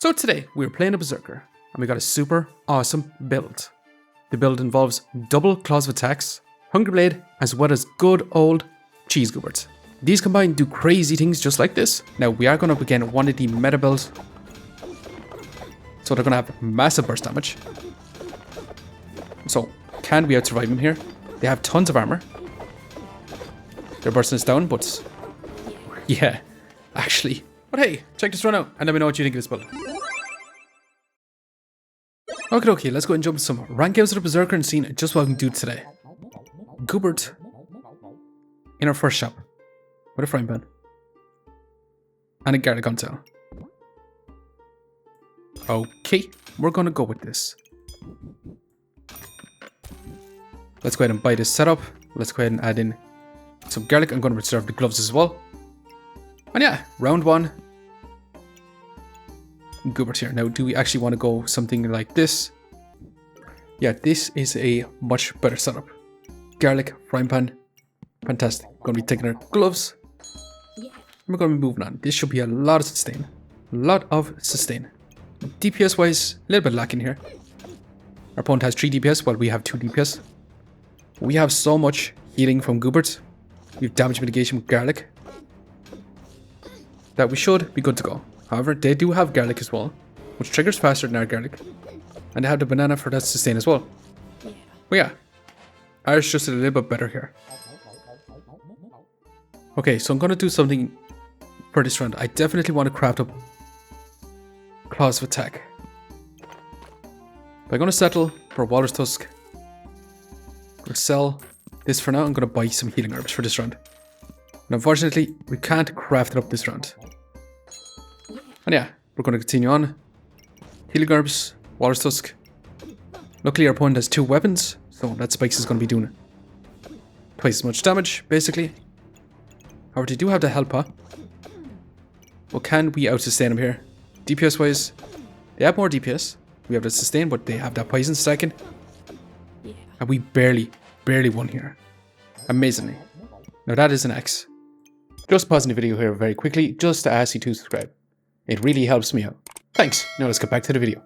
So today, we're playing a Berserker, and we got a super awesome build. The build involves double claws of attacks, Hunger Blade, as well as good old CHEESE GOOBERT. These combined do crazy things just like this. Now, we are going up again one of the meta builds, so they're going to have massive burst damage. So, can we outsurvive them here? They have tons of armor. They're bursting us down, but yeah, actually. But hey, check this run out and let me know what you think of this build. Okay, let's go and jump into some rank games of the Berserker and see just what I can do today. Goobert in our first shop with a frying pan and a garlic on tail. Okay, we're gonna go with this. Let's go ahead and buy this setup. Let's go ahead and add in some garlic. I'm gonna reserve the gloves as well. And yeah, round one. Goobert here. Now, do we actually want to go something like this? Yeah, this is a much better setup. Garlic, frying pan, fantastic. Gonna be taking our gloves. We're gonna be moving on. This should be a lot of sustain. DPS wise, a little bit lacking here. Our opponent has 3 DPS while we have 2 DPS. We have so much healing from Goobert. We have damage mitigation with garlic, that we should be good to go. However, they do have garlic as well, which triggers faster than our garlic. And they have the banana for that sustain as well. But yeah, ours just a little bit better here. Okay, so I'm going to do something for this round. I definitely want to craft up claws of attack. But I'm going to settle for Walrus Tusk. I'm going to sell this for now. I'm going to buy some healing herbs for this round. And unfortunately, we can't craft it up this round. And yeah, we're going to continue on. Healing herbs, Walrus Tusk. Luckily, our opponent has 2 weapons, so that Spikes is going to be doing twice as much damage, basically. However, they do have the Helpa. Well, can we out-sustain them here? DPS-wise, they have more DPS. We have the sustain, but they have that poison stacking. And we barely won here. Amazingly. Now that is an X. Just pausing the video here very quickly, just to ask you to subscribe. It really helps me out. Thanks. Now let's get back to the video.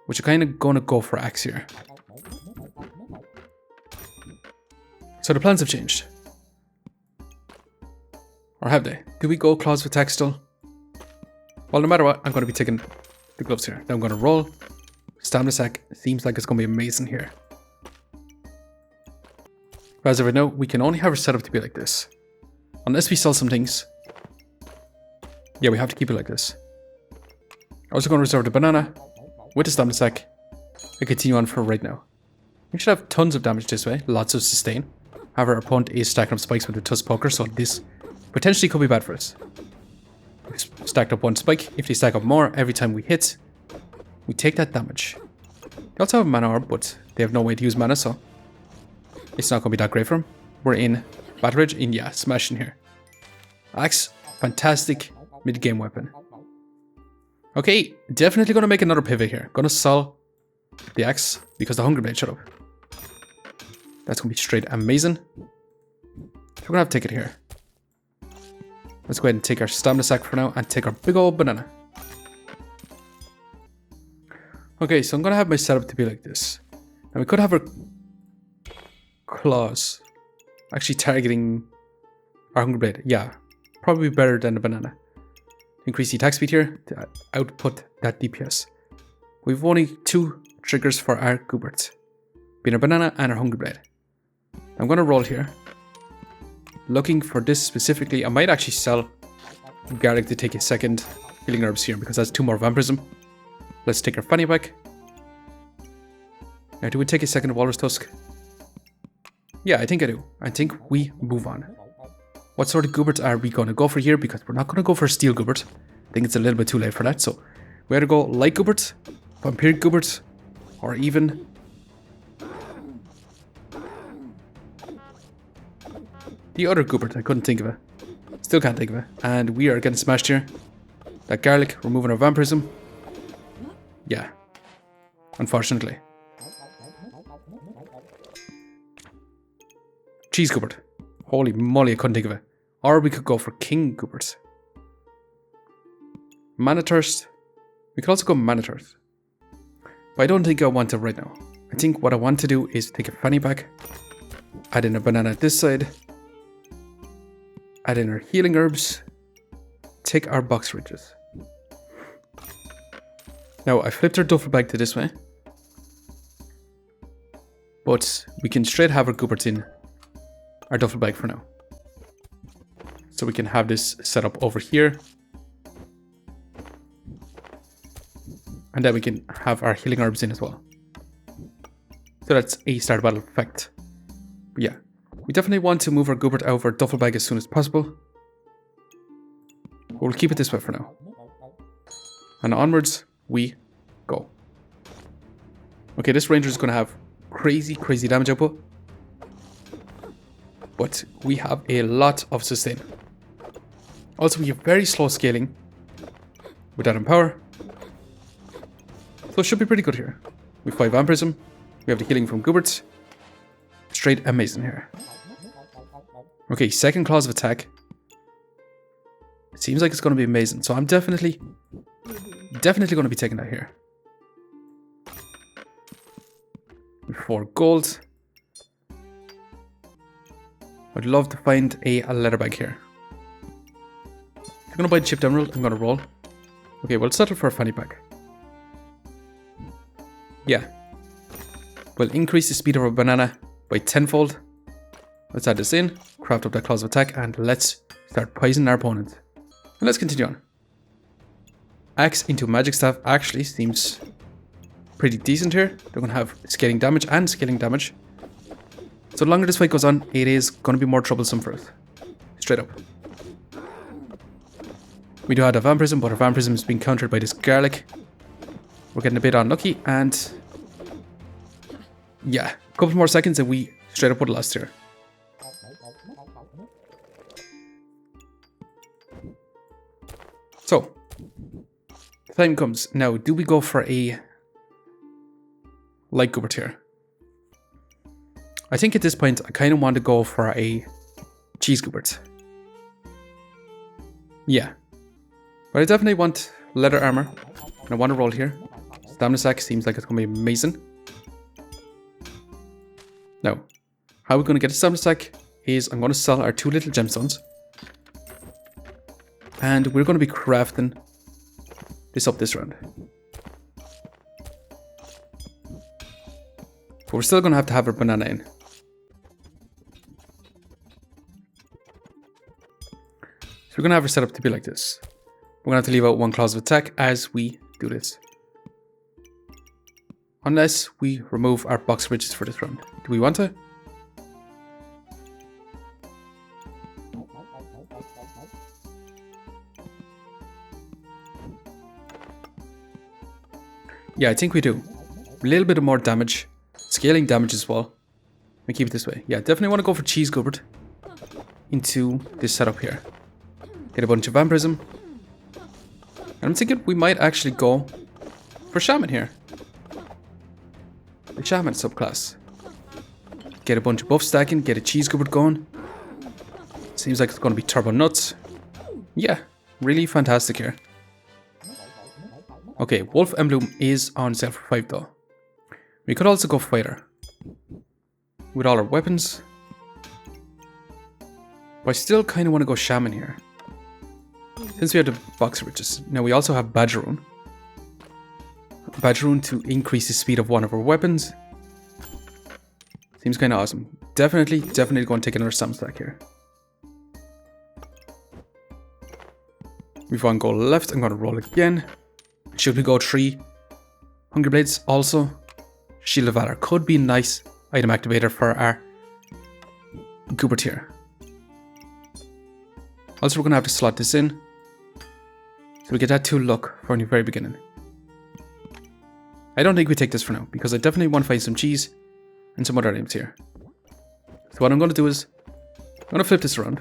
Which are kind of gonna go for Axe here. So the plans have changed. Or have they? Do we go claws of attack still? Well, no matter what, I'm gonna be taking the gloves here. Now I'm gonna roll. Stamina sack seems like it's gonna be amazing here. But as of right now, we can only have our setup to be like this. Unless we sell some things. Yeah, we have to keep it like this. I'm also going to reserve the banana with the stamina sack and continue on for right now. We should have tons of damage this way, lots of sustain. However, our opponent is stacking up spikes with the Tusk Poker, so this potentially could be bad for us. We stacked up 1 spike. If they stack up more every time we hit, we take that damage. They also have a mana orb, but they have no way to use mana, so it's not going to be that great for them. We're in Battle Ridge, in yeah, smashing here. Axe, fantastic mid-game weapon. Okay, definitely going to make another pivot here. Going to sell the axe because the Hunger Blade shut up. That's going to be straight amazing. We're going to have to take it here. Let's go ahead and take our stamina sack for now and take our big old banana. Okay, so I'm going to have my setup to be like this. Now we could have our claws actually targeting our Hunger Blade. Yeah, probably better than the banana. Increase the attack speed here to output that DPS. We've only 2 triggers for our Goobert, being our banana and our Hunger Blade. I'm going to roll here. Looking for this specifically. I might actually sell garlic to take a second healing herbs here because that's 2 more vampirism. Let's take our fanny back. Now, do we take a second Walrus Tusk? Yeah, I think I do. I think we move on. What sort of Goobert are we going to go for here? Because we're not going to go for Steel Goobert. I think it's a little bit too late for that. So we either go Light Goobert, Vampiric Goobert, or even the other Goobert. I couldn't think of it. Still can't think of it. And we are getting smashed here. That garlic, removing our vampirism. Yeah. Unfortunately. CHEESE GOOBERT. Holy moly, I couldn't think of it. Or we could go for King Goobert. Mana Thirst, We could also go Manitars. But I don't think I want to right now. I think what I want to do is take a fanny pack, add in a banana at this side, add in our healing herbs, take our box ridges. Now I flipped our duffel bag to this way, but we can straight have our gooberts in our duffel bag for now. So we can have this set up over here. And then we can have our healing herbs in as well. So that's a start battle effect. But yeah, we definitely want to move our goobert out of our duffel bag as soon as possible. But we'll keep it this way for now. And onwards we go. Okay, this ranger is going to have crazy damage output. But we have a lot of sustain. Also, we have very slow scaling with that empower. So it should be pretty good here. We have 5 vampirism. We have the healing from gooberts. Straight amazing here. Okay, second clause of attack. It seems like it's going to be amazing. So I'm definitely going to be taking that here. 4 gold. I'd love to find a leather bag here. I'm going to buy the chipped emerald. I'm going to roll. Okay, we'll settle for a fanny pack. Yeah. We'll increase the speed of our banana by 10-fold. Let's add this in, craft up that clause of attack, and let's start poisoning our opponent. And let's continue on. Axe into magic staff actually seems pretty decent here. They're going to have scaling damage and scaling damage. So the longer this fight goes on, it is going to be more troublesome for us. Straight up. We do have a vampirism, but our vampirism is being countered by this garlic. We're getting a bit unlucky, and yeah, a couple more seconds and we straight up would have lost here. So, the time comes. Now, do we go for a light goobert here? I think at this point, I kind of want to go for a cheese goobert. Yeah. But I definitely want leather armor. And I want to roll here. Stamina sack seems like it's going to be amazing. Now, how we're going to get a stamina sack is I'm going to sell our 2 little gemstones. And we're going to be crafting this up this round. But we're still going to have our banana in. So we're going to have her set up to be like this. We're going to have to leave out 1 clause of attack as we do this. Unless we remove our box ridges for this round. Do we want to? Yeah, I think we do. A little bit of more damage. Scaling damage as well. We keep it this way. Yeah, definitely want to go for CHEESE GOOBERT into this setup here. Get a bunch of vampirism. And I'm thinking we might actually go for Shaman here. The Shaman subclass. Get a bunch of buff stacking, get a CHEESE GOOBERT going. Seems like it's going to be turbo nuts. Yeah, really fantastic here. Okay, Wolf Emblem is on sale for 5 though. We could also go Fighter. With all our weapons. But I still kind of want to go Shaman here. Since we have the box riches. Now we also have Badgeroon. Badgeroon to increase the speed of one of our weapons. Seems kind of awesome. Definitely going to take another stamina stack here. We've 1 gold left. I'm going to roll again. Should we go 3 Hungry Blades also? Shield of Valor could be a nice item activator for our goobert here. Also, we're going to have to slot this in. So we get that 2 luck from the very beginning. I don't think we take this for now, because I definitely want to find some cheese and some other items here. So what I'm going to do is, I'm going to flip this around.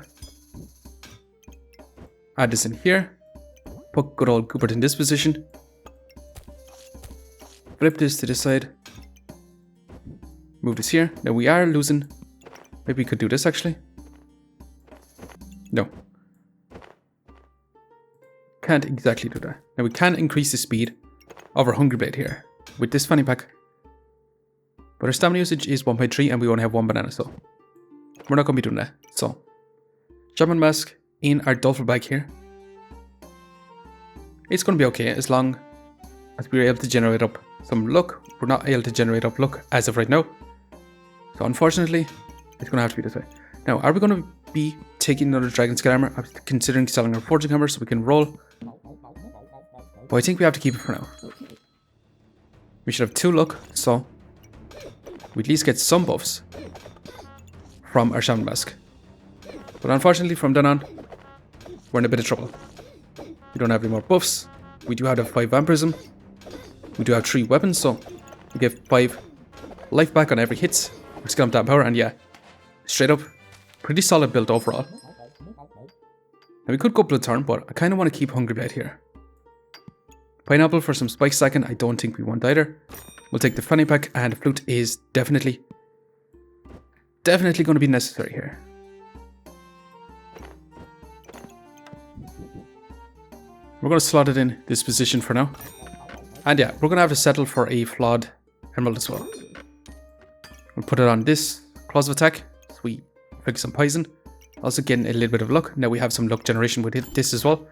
Add this in here. Put good old goobert in this position. Flip this to this side. Move this here. Now we are losing. Maybe we could do this actually. No. Can't exactly do that. Now we can increase the speed of our Hungry Blade here with this fanny pack. But our stamina usage is 1.3 and we only have 1 banana, so we're not going to be doing that. So, Shaman Mask in our duffel bag here. It's going to be okay as long as we're able to generate up some luck. We're not able to generate up luck as of right now. So unfortunately, it's going to have to be this way. Now, are we going to be taking another dragon scale armor? I'm considering selling our forging hammer so we can roll. But I think we have to keep it for now. We should have 2 luck, so we at least get some buffs from our Shaman Mask. But unfortunately, from then on, we're in a bit of trouble. We don't have any more buffs. We do have the 5 vampirism. We do have 3 weapons, so we get 5 life back on every hit. We're still on that power, and yeah, straight up, pretty solid build overall. Now we could go Blood Turn, but I kind of want to keep Hungry Blade here. Pineapple for some spike stacking, I don't think we want either. We'll take the fanny pack, and the flute is definitely going to be necessary here. We're going to slot it in this position for now. And yeah, we're going to have to settle for a flawed emerald as well. We'll put it on this claws of attack, so we fix some poison. Also getting a little bit of luck. Now we have some luck generation with this as well.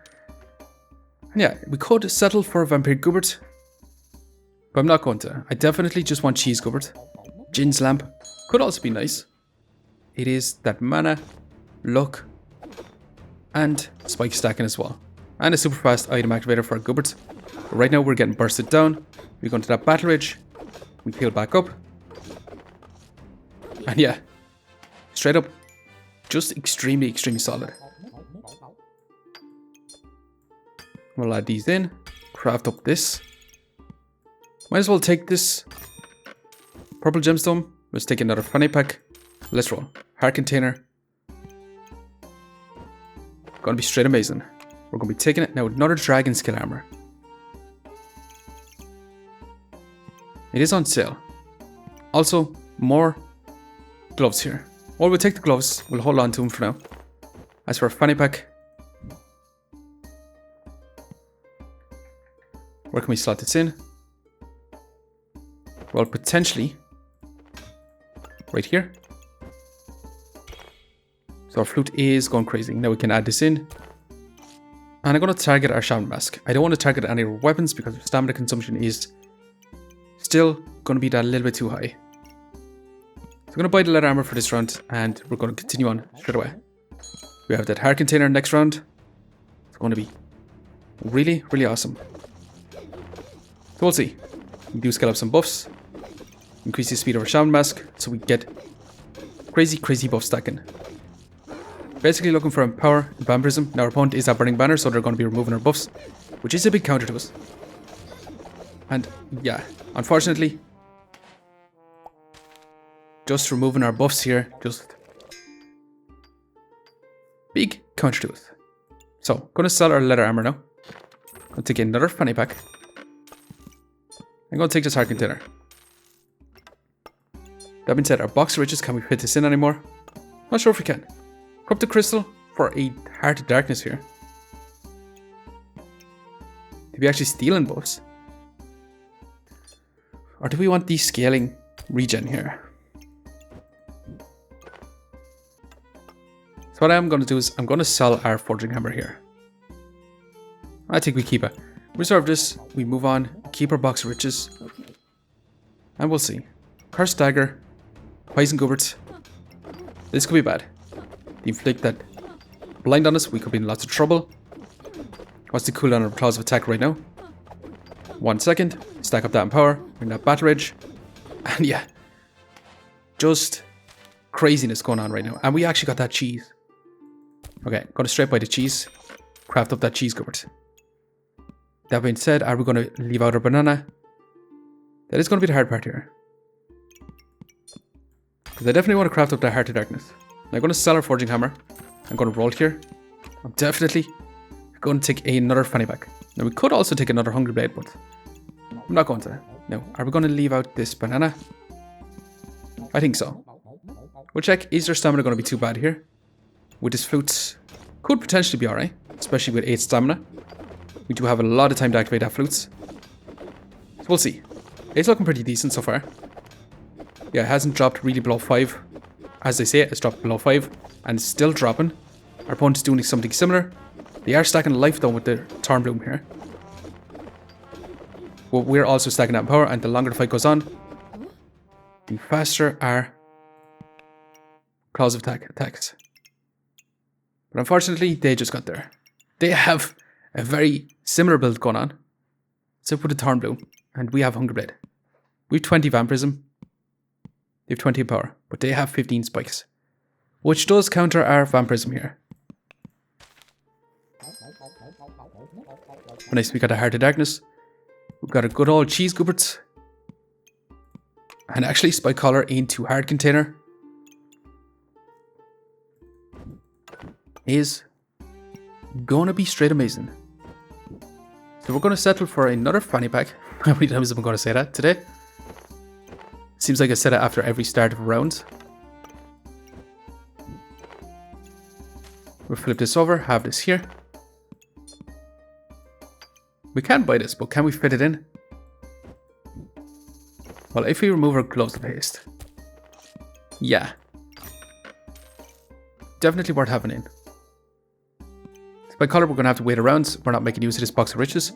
And yeah, we could settle for a Vampiric Goobert, but I'm not going to. I definitely just want Cheese Goobert. Jin's Lamp could also be nice. It is that mana, luck, and spike stacking as well. And a super fast item activator for a Goobert. But right now we're getting bursted down. We go into that battle ridge. We heal back up. And yeah, straight up, just extremely solid. We'll add these in, craft up this. Might as well take this purple gemstone. Let's take another fanny pack. Let's roll. Heart container. Gonna be straight amazing. We're gonna be taking it now with another dragon skill armor. It is on sale. Also, more gloves here. Well, we'll take the gloves. We'll hold on to them for now. As for a fanny pack, where can we slot this in? Well, potentially right here. So our flute is going crazy. Now we can add this in. And I'm going to target our Shaman Mask. I don't want to target any weapons because stamina consumption is still going to be that little bit too high. So I'm going to buy the leather armor for this round and we're going to continue on straight away. We have that heart container next round. It's going to be really awesome. So we'll see. We do scale up some buffs. Increase the speed of our Shaman Mask so we get crazy buff stacking. Basically looking for power and vampirism. Now our opponent is at Burning Banner, so they're going to be removing our buffs, which is a big counter to us. And yeah, unfortunately, just removing our buffs here, just big counter to us. So, going to sell our leather armor now. Going to take another fanny pack. I'm going to take this heart container. That being said, our box of riches, can we fit this in anymore? Not sure if we can. Corrupted crystal for a heart of darkness here. Do we actually stealing buffs? Or do we want the scaling regen here? So what I'm going to do is I'm going to sell our forging hammer here. I think we keep it. Reserve this, we move on, keep our box of riches. And we'll see. Cursed dagger, poison goobert. This could be bad. The inflict that blind on us, we could be in lots of trouble. What's the cooldown of claws of attack right now? 1 second. Stack up that in power. Bring that battle ridge. And yeah, just craziness going on right now. And we actually got that cheese. Okay, going to straight by the cheese. Craft up that cheese goobert. That being said, are we going to leave out our banana? That is going to be the hard part here. Because I definitely want to craft up that heart of darkness. I'm going to sell our forging hammer. I'm going to roll here. I'm definitely going to take another fanny pack. Now we could also take another hungry blade, but I'm not going to. Now, are we going to leave out this banana? I think so. We'll check, is their stamina going to be too bad here? With this flute, could potentially be alright, especially with 8 stamina. We do have a lot of time to activate that flutes. So we'll see. It's looking pretty decent so far. Yeah, it hasn't dropped really below 5. As they say, it's dropped below 5. And it's still dropping. Our opponent is doing something similar. They are stacking life though with the Thorn Bloom here. But we're also stacking that power, and the longer the fight goes on, the faster our claws of attack attacks. But unfortunately, they just got there. They have a very similar build going on. Except with the Thorn Bloom. And we have Hunger Blade. We have 20 Vampirism. They have 20 power. But they have 15 spikes. Which does counter our Vampirism here. But nice, we got a Heart of Darkness. We've got a good old CHEESE GOOBERT. And actually Spike Collar into Hard Container is gonna be straight amazing. So we're gonna settle for another fanny pack. How many times am I gonna say that today? Seems like I said it after every start of a round. We'll flip this over, have this here. We can buy this, but can we fit it in? Well, if we remove our gloves of haste. Yeah. Definitely worth having in. By color, we're going to have to wait around. We're not making use of this box of riches.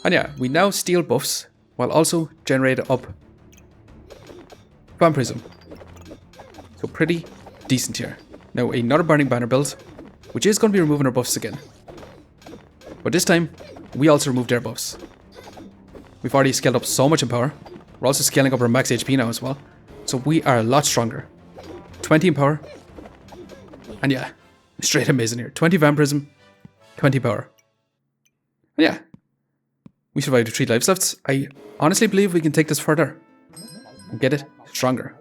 And yeah, we now steal buffs while also generate up Vampirism. So pretty decent here. Now another Burning Banner build, which is going to be removing our buffs again. But this time, we also removed their buffs. We've already scaled up so much in power. We're also scaling up our max HP now as well. So we are a lot stronger. 20 in power. And yeah, straight amazing here. 20 Vampirism, 20 power. And yeah, we survived with 3 lives left. I honestly believe we can take this further and get it stronger.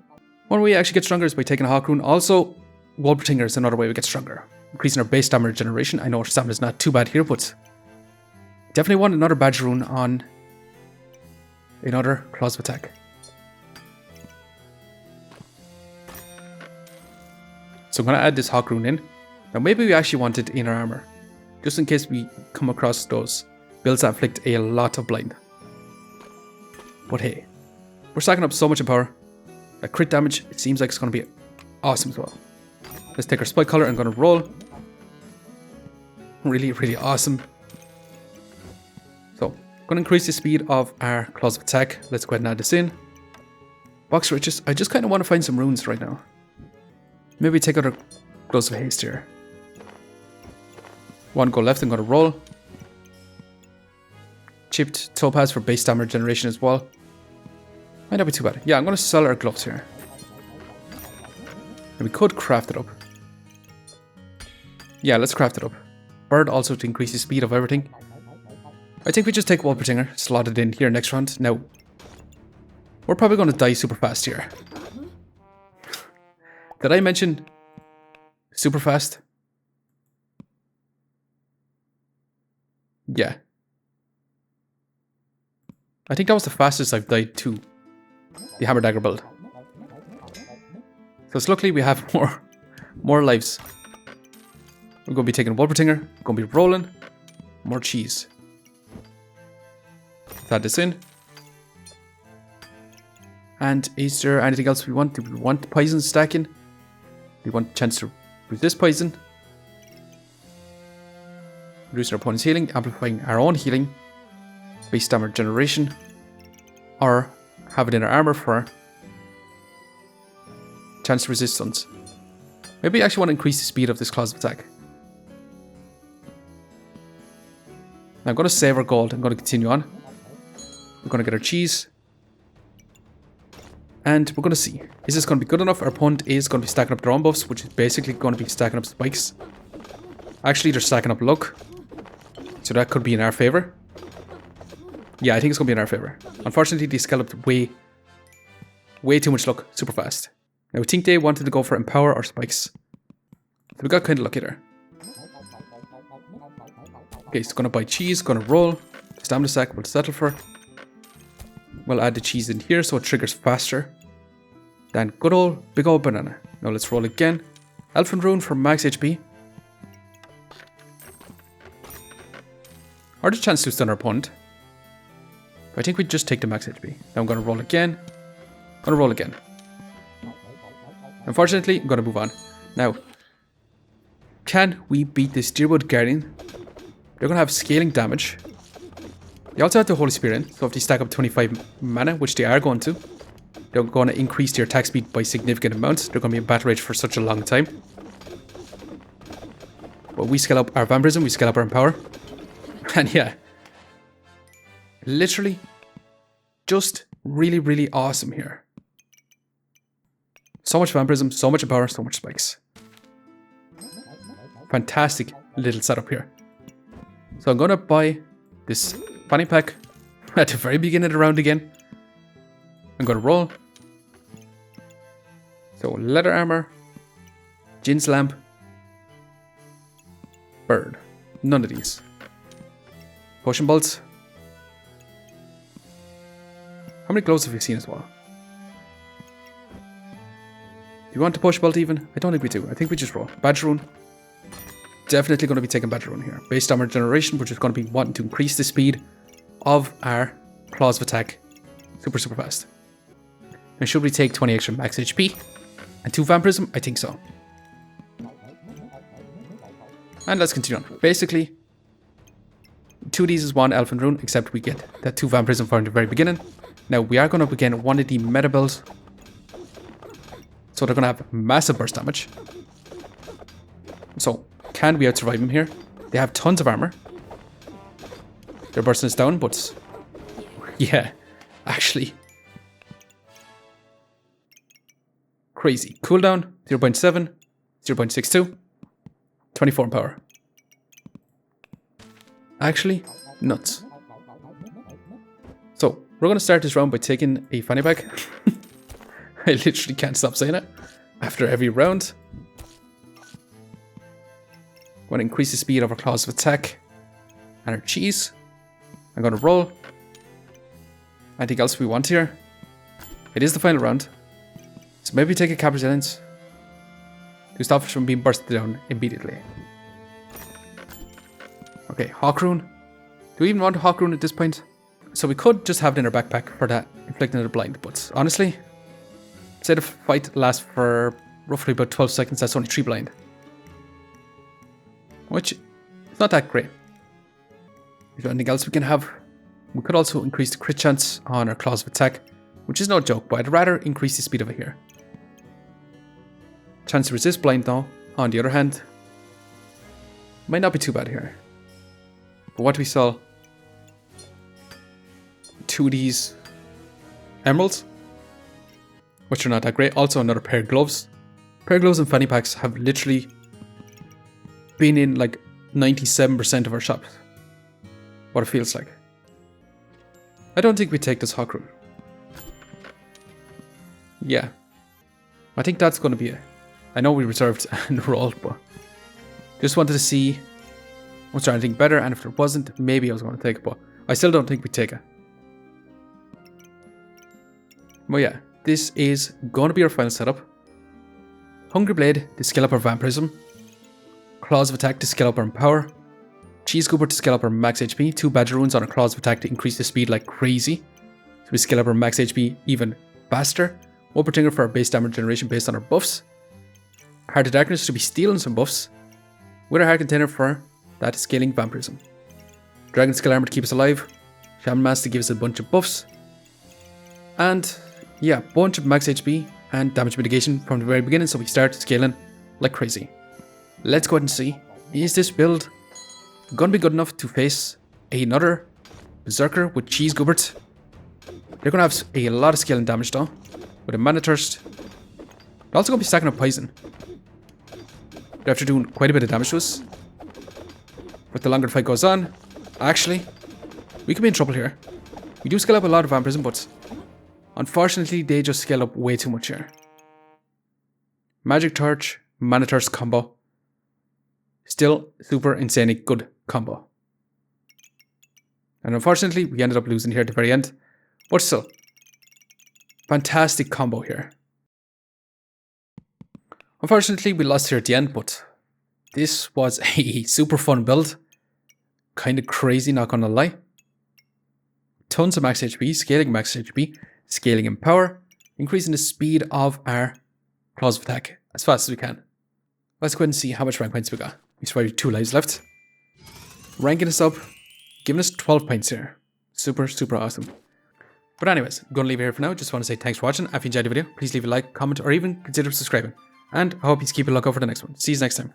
One way we actually get stronger is by taking a Hawk Rune. Also, Wall Pretinger is another way we get stronger. Increasing our base stamina generation. I know our stamina is not too bad here, but definitely want another Badge Rune on another Claws of Attack. So I'm going to add this Hawk Rune in. Now maybe we actually want it in our armor, just in case we come across those builds that inflict a lot of blind. But hey, we're stacking up so much in power. That crit damage, it seems like it's going to be awesome as well. Let's take our Spike Collar and going to roll. Really, really awesome. So, going to increase the speed of our Claws of Attack. Let's go ahead and add this in. Box Riches. I just kind of want to find some runes right now. Maybe take out our Gloves of Haste here. One go left, I'm going to roll. Chipped Topaz for base stamina generation as well. Might not be too bad. Yeah, I'm going to sell our gloves here. And we could craft it up. Yeah, let's craft it up. Bird also to increase the speed of everything. I think we just take Wall Pretinger, slot it in here next round. Now, we're probably going to die super fast here. Did I mention super fast? Yeah. I think that was the fastest I've died to the Hammer Dagger build. So luckily we have more lives. We're going to be taking Wall Pretinger, going to be rolling, more cheese. Let's add this in. And is there anything else we want? Do we want poison stacking? We want a chance to resist poison. Reducing our opponent's healing, amplifying our own healing. Base stamina generation. Or have it in our armor for chance to resist stunts. Maybe I actually want to increase the speed of this Claws of Attack. Now I'm going to save our gold. I'm going to continue on. We're going to get our cheese. And we're going to see. Is this going to be good enough? Our opponent is going to be stacking up their own buffs, which is basically going to be stacking up spikes. Actually, they're stacking up luck. So that could be in our favor. Yeah, I think it's going to be in our favor. Unfortunately, they scalloped way too much luck super fast. Now, I think they wanted to go for Empower or Spikes. So we got kind of lucky there. Okay, it's going to buy cheese, going to roll. Stamina stack, we'll settle for. We'll add the cheese in here so it triggers faster than good old, big old banana. Now let's roll again. Elfin Rune for max HP. Or the chance to stun our opponent. I think we just take the max HP. Now I'm going to roll again. I'm going to roll again. Unfortunately, I'm going to move on. Now, can we beat this Deerwood Guardian? They're going to have scaling damage. They also have the Holy Spirit in, so if they stack up 25 mana, which they are going to, they're going to increase their attack speed by significant amounts. They're going to be in battle rage for such a long time. But we scale up our Vampirism, we scale up our Empower. And yeah, literally just really, really awesome here. So much Vampirism, so much Empower, so much spikes. Fantastic little setup here. So I'm going to buy this fanny pack at the very beginning of the round again. I'm going to roll. So leather armor, Jin's lamp, bird. None of these. Potion bolts. How many gloves have you seen as well? Do you want the potion bolt even? I don't think we do. I think we just roll. Badger rune. Definitely going to be taking Badger rune here. Based on our generation, we're just going to be wanting to increase the speed of our claws of attack super fast. And should we take 20 extra max HP and 2 vampirism? I think so. And let's continue on. Basically, 2 of these is 1 elfin rune, except we get that 2 vampirism for in the very beginning. Now we are going to begin one of the meta builds. So they're going to have massive burst damage. So can we out-survive them here? They have tons of armor. They're bursting us down, but yeah, actually. Crazy. Cooldown, 0.7, 0.62, 24 in power. Actually, nuts. So, we're going to start this round by taking a fanny pack. I literally can't stop saying it. After every round. I'm going to increase the speed of our claws of attack and our cheese. I'm going to roll. Anything else we want here? It is the final round. So maybe take a cap resilience to stop us from being bursted down immediately. Okay, Hawk Rune. Do we even want a Hawk Rune at this point? So we could just have it in our backpack for that inflicting a blind, but honestly, say the fight lasts for roughly about 12 seconds, that's only 3 blind. Which is not that great. Is there anything else we can have? We could also increase the crit chance on our claws of attack, which is no joke, but I'd rather increase the speed of it here. Chance to resist blind though, on the other hand, might not be too bad here. But what do we sell? 2 of these emeralds, which are not that great. Also another pair of gloves. Pair of gloves and fanny packs have literally been in like 97% of our shops. What it feels like. I don't think we take this Hawk Rune. Yeah. I think that's going to be it. I know we reserved and rolled, but just wanted to see was there anything better, and if there wasn't, maybe I was going to take it, but I still don't think we take it. But yeah, this is going to be our final setup. Hungry Blade to scale up our Vampirism. Claws of Attack to scale up our Empower. CHEESE Goobert to scale up our max HP. 2 Badger Runes on our Claws of Attack to increase the speed like crazy. So we scale up our max HP even faster. One Partinger for our base damage generation based on our buffs. Heart of Darkness to be stealing some buffs. With our Heart Container for that scaling Vampirism. Dragon Scale Armor to keep us alive. Shaman Mask to give us a bunch of buffs. And yeah, bunch of max HP and damage mitigation from the very beginning, so we start scaling like crazy. Let's go ahead and see, is this build gonna be good enough to face another Berserker with CHEESE Goobert? They're gonna have a lot of scaling damage though, with a Mana Thirst. They're also gonna be stacking up Poison. They're after doing quite a bit of damage to us. But the longer the fight goes on, actually, we could be in trouble here. We do scale up a lot of Vampirism, but unfortunately, they just scale up way too much here. Magic Torch, Mana Thirst combo. Still super insanely good combo. And unfortunately, we ended up losing here at the very end. But still, fantastic combo here. Unfortunately, we lost here at the end, but this was a super fun build. Kind of crazy, not gonna lie. tons of max HP, scaling max HP, scaling in power, increasing the speed of our claws of attack as fast as we can. Let's go ahead and see how much rank points we got. We still have 2 lives left. Ranking us up, giving us 12 points here. Super, super awesome. But anyways, I'm going to leave it here for now. Just want to say thanks for watching. If you enjoyed the video, please leave a like, comment, or even consider subscribing. And I hope you keep a lookout for the next one. See you next time.